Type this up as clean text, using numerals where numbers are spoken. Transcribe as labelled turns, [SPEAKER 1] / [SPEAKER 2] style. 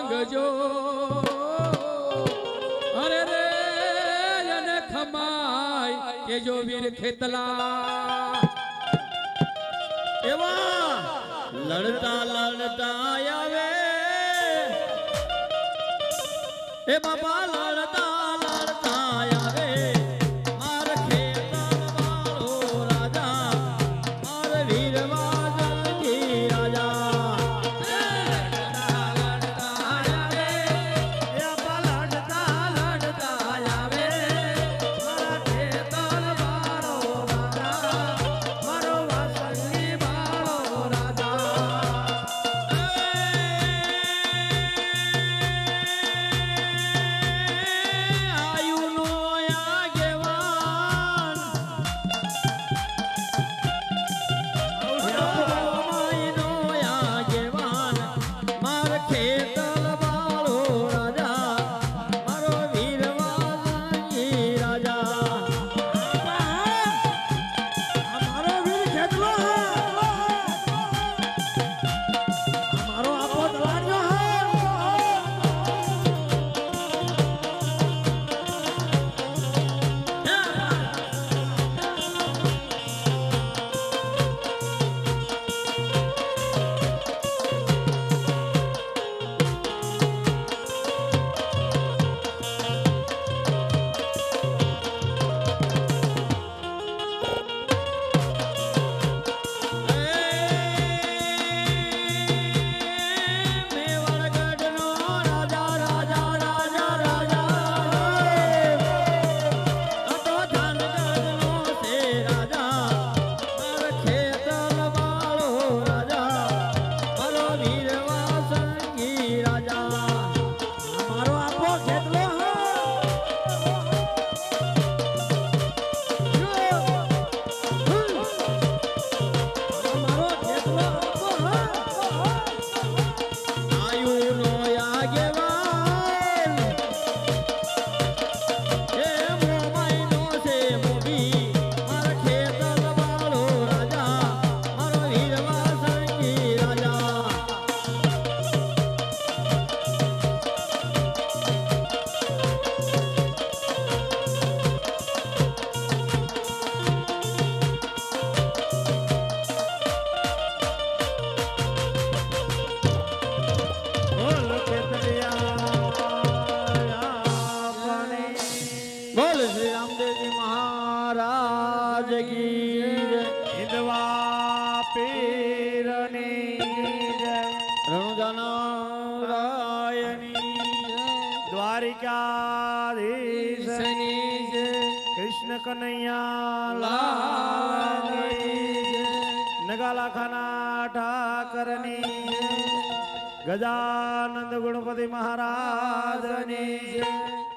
[SPEAKER 1] ગજો અરે રે અને ખમાય કે જો વીર ખેતલા
[SPEAKER 2] એવા લડતા લડતા આવે એ બાપા લડતા લડતા આવે માર ખેતર વાળો રાજા માર વીરવાદની રાજા બોલ શ્રી રામદેવજી મહારાજ કી જય
[SPEAKER 3] હિંદવા પીરની જય
[SPEAKER 2] રણુજાનારાયણી
[SPEAKER 3] દ્વારિકાધીશની જય કૃષ્ણ કનૈયા લાલની જય નગાલા ખાના ઠાકરની જય ગજાનંદ ગણપતિ મહારાજની જય